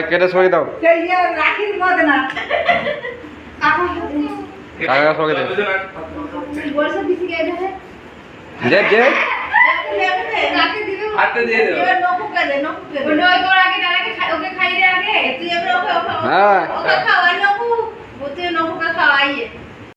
কেটে সবাই দাও কাকা সবাই দাও যে যে হাতে দিয়ে দাও এবার নকুকে দে নকুকে দে ওই তোর আগে দাদাকে ওকে খাইয়ে দে আগে তুই এবার ওকে হ্যাঁ ওকে খা